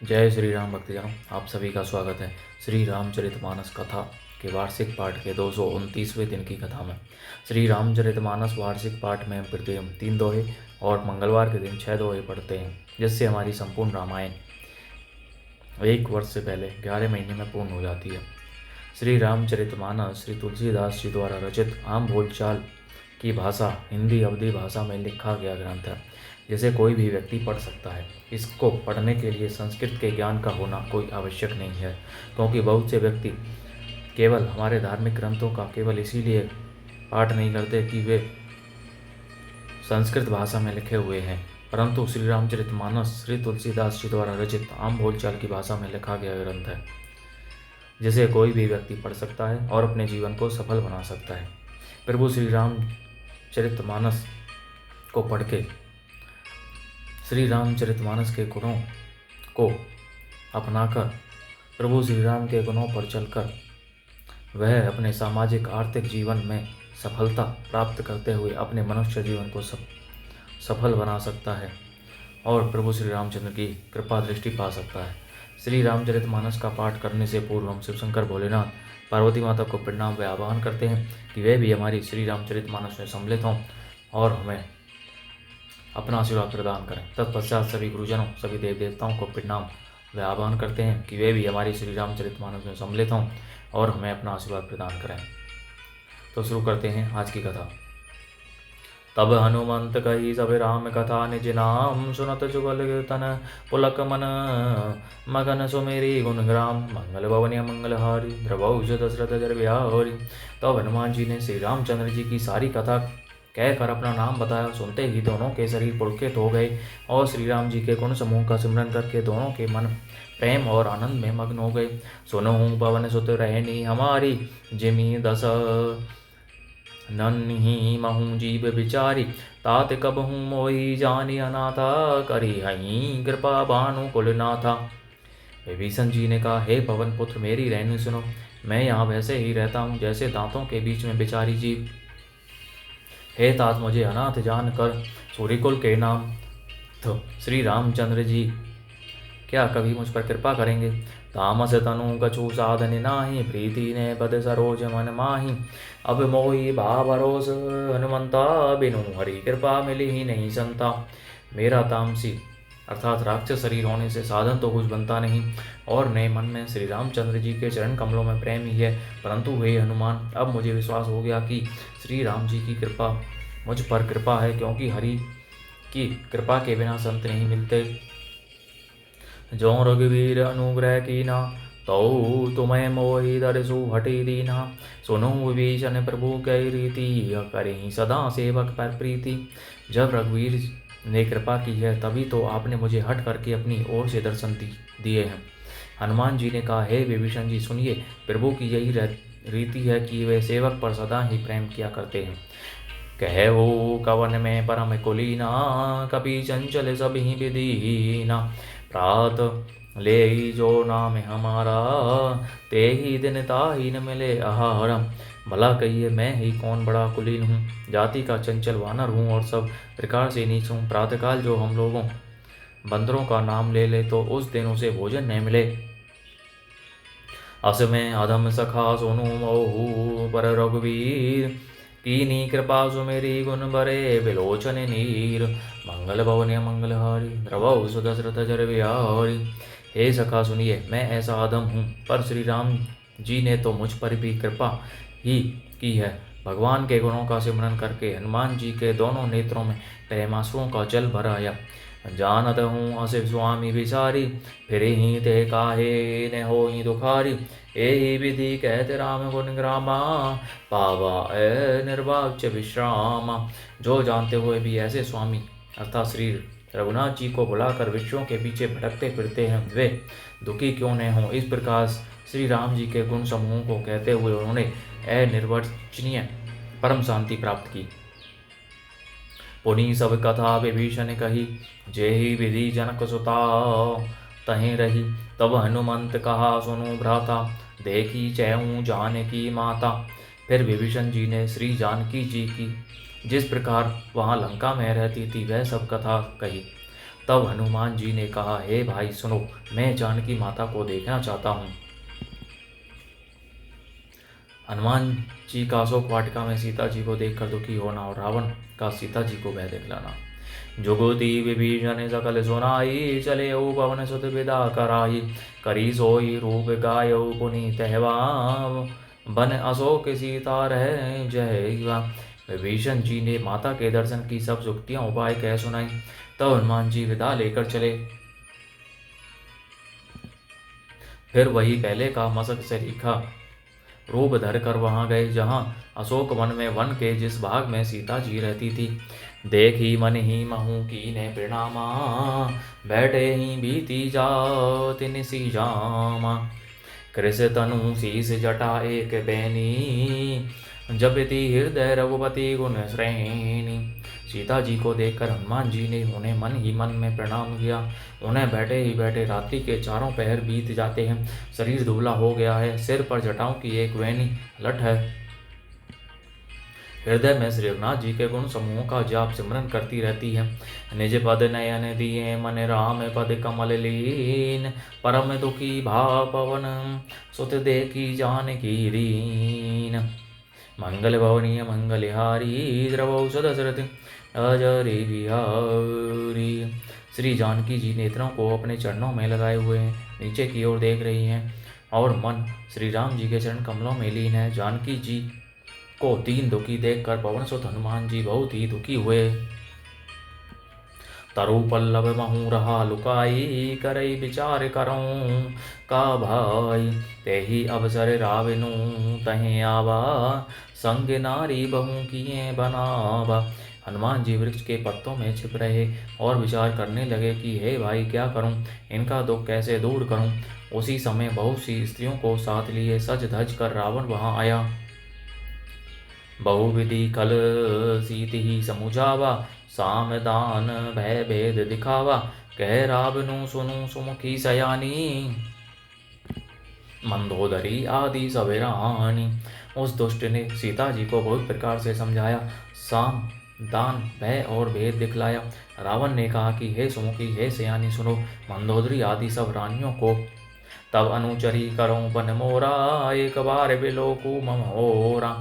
जय श्री राम भक्तजनों, आप सभी का स्वागत है श्री रामचरितमानस कथा के वार्षिक पाठ के 229वें दिन की कथा में। श्री रामचरितमानस वार्षिक पाठ में प्रतिदिन 3 दोहे और मंगलवार के दिन 6 दोहे पढ़ते हैं, जिससे हमारी संपूर्ण रामायण 1 वर्ष से पहले 11 महीने में पूर्ण हो जाती है। श्री रामचरितमानस श्री तुलसीदास जी द्वारा रचित आम बोलचाल की भाषा हिंदी अवधी भाषा में लिखा गया ग्रंथ है, जिसे कोई भी व्यक्ति पढ़ सकता है। इसको पढ़ने के लिए संस्कृत के ज्ञान का होना कोई आवश्यक नहीं है, क्योंकि बहुत से व्यक्ति केवल हमारे धार्मिक ग्रंथों का केवल इसीलिए पाठ नहीं करते कि वे संस्कृत भाषा में लिखे हुए हैं, परंतु श्री रामचरितमानस श्री तुलसीदास जी द्वारा रचित आम बोलचाल की भाषा में लिखा गया ग्रंथ है, जिसे कोई भी व्यक्ति पढ़ सकता है और अपने जीवन को सफल बना सकता है। प्रभु श्री रामचरितमानस को पढ़ के श्री रामचरितमानस के गुणों को अपनाकर प्रभु श्री राम के गुणों पर चलकर वह अपने सामाजिक आर्थिक जीवन में सफलता प्राप्त करते हुए अपने मनुष्य जीवन को सफल बना सकता है और प्रभु श्री रामचंद्र की कृपा दृष्टि पा सकता है। श्री रामचरितमानस का पाठ करने से पूर्व हम शिव शंकर भोलेनाथ पार्वती माता को प्रणाम व आह्वान करते हैं कि वे भी हमारी श्री रामचरितमानस में सम्मिलित हों और हमें अपना आशीर्वाद प्रदान करें। तत्पश्चात सभी गुरुजनों सभी देव देवताओं को प्रणाम व आह्वान करते हैं कि वे भी हमारी श्री रामचरितमानस में सम्मिलित हों और हमें अपना आशीर्वाद प्रदान करें। तो शुरू करते हैं आज की कथा। तब हनुमंत कही सब राम कथा निज नाम, सुनत जुगल तन पुलक मन मगन सुमेरी गुण ग्राम। मंगल भवन मंगलहारी द्रवौ दशरथ जर बिहारी। तब हनुमान जी ने श्री रामचंद्र जी की सारी कथा कहकर अपना नाम बताया। सुनते ही दोनों के शरीर पुलकित हो गए और श्री राम जी के गुण समूह का सिमरन करके दोनों के मन प्रेम और आनंद में मग्न हो गए। सुनहु पवन सुत रहनी हमारी, जिमी दस नन्ही महु जीव विचारी। तात कबहू मोहि जानी अनाथा, करी हई कृपा भानु कुलनाथा। विभीषण जी ने कहा, हे पवन पुत्र मेरी रहनी सुनो। मैं यहाँ वैसे ही रहता हूँ जैसे दांतों के बीच में बिचारी जीव। हे तात मुझे अनाथ जानकर सूर्यकुल के नाम श्री रामचंद्र जी क्या कभी मुझ पर कृपा करेंगे। तामस तनु कछु साधन नाही, प्रीति ने पद सरोज मन माही। अब मोहि भरोस हनुमंता, बिनु हरि कृपा मिली ही नहीं संता। मेरा तामसी अर्थात राक्षस शरीर होने से साधन तो कुछ बनता नहीं और नए मन में श्री रामचंद्र जी के चरण कमलों में प्रेम ही है। परंतु हे हनुमान, अब मुझे विश्वास हो गया कि श्री राम जी की कृपा मुझ पर कृपा है, क्योंकि हरि की कृपा के बिना संत नहीं मिलते। जो रघुवीर अनुग्रह कीना, तो तुम्हें मोहि दरसु हटि दीना। सुनो विभीषण प्रभु कै रीति, करें सदा सेवक पर प्रीति। जब रघुवीर ने कृपा की है तभी तो आपने मुझे हट करके अपनी ओर से दर्शन दिए हैं। हनुमान जी ने कहा, हे विभीषण जी सुनिए, प्रभु की यही रीति है कि वे सेवक पर सदा ही प्रेम किया करते हैं। कहो कवन में परम कुलीना, कभी चंचल सब ही विदीना। प्रात ले जो नाम हमारा, ते ही दिन ताही न मिले आहार। भला कहिए मैं ही कौन बड़ा कुलीन हूँ, जाति का चंचल वानर हूँ और सब प्रकार से नीच हूँ। प्रातःकाल जो हम लोगों बंदरों का नाम ले ले तो उस दिन उसे भोजन नहीं मिले। अस में अधम सखा सोनू मोहू, पर रघुवीर कीनी कृपा सुमेरी गुण बरे बिलोचन नीर। मंगल भवन मंगलहारी द्रवौ सुदशरथ जर बिहारी। हे सखा सुनिए, मैं ऐसा आदम हूँ, पर श्री राम जी ने तो मुझ पर भी कृपा ही की है। भगवान के गुणों का सिमरन करके हनुमान जी के दोनों नेत्रों में प्रेमांसुओं का जल भर आया। जानत हूँ असिव स्वामी विचारी, फिर ही ते काहे न हो ही दुखारी। यही विधि कहते राम गुण ग्रामा, पावा ए निर्वाच्य विश्रामा। जो जानते हुए भी ऐसे स्वामी अर्थात श्री रघुनाथ जी को बुलाकर विषयों के पीछे भटकते फिरते हैं, वे दुखी क्यों न हों। इस प्रकार श्री राम जी के गुण समूह को कहते हुए उन्होंने अनिर्वचनीय परम शांति प्राप्त की। पुनि सब कथा विभीषण कही, जेहि विधि जनक सुता तहीं रही। तब हनुमंत कहा सुनो भ्राता, देखी चैऊ जानकी माता। फिर विभीषण जी ने श्री जानकी जी की जिस प्रकार वहाँ लंका में रहती थी वह सब कथा कही। तब हनुमान जी ने कहा, हे भाई सुनो, मैं जानकी माता को देखना चाहता हूँ। हनुमान जी का अशोक वाटिका में सीता जी को देखकर दुखी होना और रावण का सीता जी को भय दिखलाना। जुगुति विभीषण सकल सुनाई, चले ओ पवन सुत विदा कराई। करी सोई रूप गायौ पुनीत हेवा, बन अशोक सीता रह जय। विभीषण जी ने माता के दर्शन की सब युक्तियां उपाय कह सुनाई। तब हनुमान जी विदा लेकर चले। फिर वही पहले का मसक सरीखा रूप धर कर वहां गए जहां अशोक वन में वन के जिस भाग में सीता जी रहती थी। देखी मन ही महू कीन्हे प्रणामा, बैठे ही बीती जात निसी जामा। कृष तनु शीस जटा एक बैनी, जपति हृदय रघुपति गुण श्रेणी। सीता जी को देखकर हनुमान जी ने उन्हें मन ही मन में प्रणाम किया। उन्हें बैठे ही बैठे रात्रि के चारों पहर बीत जाते हैं। शरीर दुबला हो गया है, सिर पर जटाओं की एक वैनी लट है। हृदय में श्री रघुनाथ जी के गुण समूहों का जाप सिमरन करती रहती है। निज पद नयन दिए मन राम पद कमल लीन, परम दुखी भाव पवन सुत देखी जानकी दीन। मंगल भवनीय मंगलहारी, द्रवौ दशरथ अजरी बिहारी। श्री जानकी जी नेत्रों को अपने चरणों में लगाए हुए हैं, नीचे की ओर देख रही हैं और मन श्री राम जी के चरण कमलों में लीन है। जानकी जी को दीन दुखी देखकर पवन सुत हनुमान जी बहुत ही दुखी हुए। तरु पल्लव महू रहा लुकाई, करई विचार करऊं का भाई। तेहि अवसर रावनु तहें आवा, संग नारी बहु किए बनावा। हनुमान जी वृक्ष के पत्तों में छिप रहे और विचार करने लगे कि हे भाई क्या करूं, इनका दुख कैसे दूर करूं। उसी समय बहुत सी स्त्रियों को साथ लिए सज धज कर रावण वहां आया। बहुविधि कल सीत ही समुझावा, साम दान भय भेद दिखावा। कह रावनु सुनु सुमुखी सयानी, मंदोदरी आदि सवेरानी। उस दुष्ट ने सीता जी को बहुत प्रकार से समझाया, साम दान भय और भेद दिखलाया। रावण ने कहा कि हे सुमुखी, हे सयानी सुनो, मंदोदरी आदि सब रानियों को तब अनुचरी करो पन मोरा, एक बार बिलोकु ममोरा।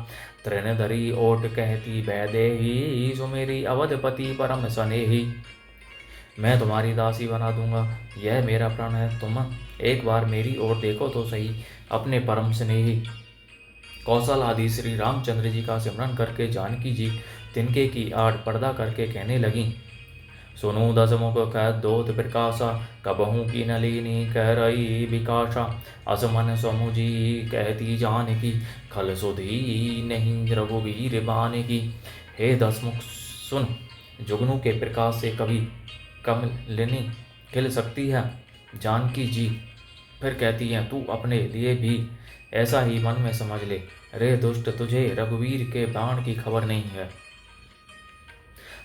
तृण धरी ओट कहती बैदेही, सुमेरी अवधपति परम स्नेही। मैं तुम्हारी दासी बना दूंगा, यह मेरा प्रण है। तुम एक बार मेरी ओर देखो तो सही। अपने परम स्नेही कौशल आदि श्री रामचंद्र जी का सिमरन करके जानकी जी तिनके की आड़ पर्दा करके कहने लगी, सुनु दसमुख कह दोत प्रकाशा, कबहू की नलिनी कह रही विकाशा। असमन समुझी कहती जानकी, खल सुधी नहीं रघुवीर बानकी। हे दसमुख सुन, जुगनू के प्रकाश से कभी कमलिनी खिल सकती है। जानकी जी फिर कहती हैं, तू अपने लिए भी ऐसा ही मन में समझ ले। रे दुष्ट, तुझे रघुवीर के बाण की खबर नहीं है।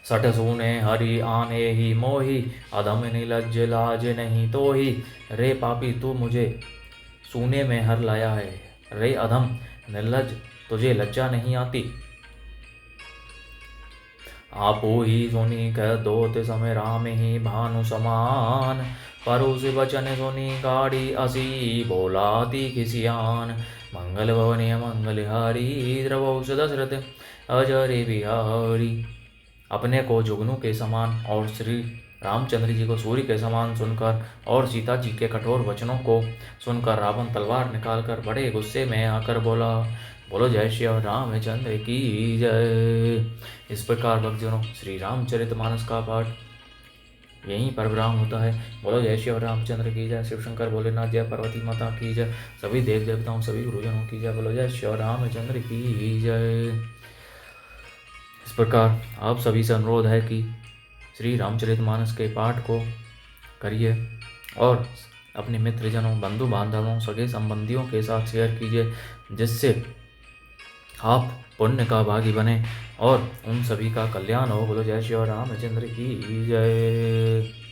सठ सुने हरि आने ही मोही, अधम निलज्ज लाज नहीं तो ही। रे पापी, तू मुझे सूने में हर लाया है। रे अधम निर्लज्ज, तुझे लज्जा नहीं आती। आपो ही सुनी कह दोत समय राम ही भानु समान। परुष वचन सुनी गाड़ी असी, बोलाती खिसियान। मंगल भवनीय मंगलहारी, द्रवौ दशरथ अजरे बिहारी। अपने को जुगनू के समान और श्री रामचंद्र जी को सूर्य के समान सुनकर और सीता जी के कठोर वचनों को सुनकर रावण तलवार निकालकर बड़े गुस्से में आकर बोला, बोलो जय श्री रामचंद्र की जय। इस प्रकार भक्तजनों श्री रामचरितमानस का पाठ यहीं पर विराम होता है। बोलो जय श्री रामचंद्र की जय। शिव शंकर भोलेनाथ जय, पार्वती माता की जय, सभी देव देवताओं सभी गुरुजनों की जय। बोलो जय श्री रामचंद्र की जय। इस प्रकार आप सभी से अनुरोध है कि श्री रामचरितमानस के पाठ को करिए और अपने मित्रजनों, बंधु बांधवों, सगे संबंधियों के साथ शेयर कीजिए, जिससे आप पुण्य का भागी बने और उन सभी का कल्याण हो। बोलो जय श्री रामचंद्र की जय।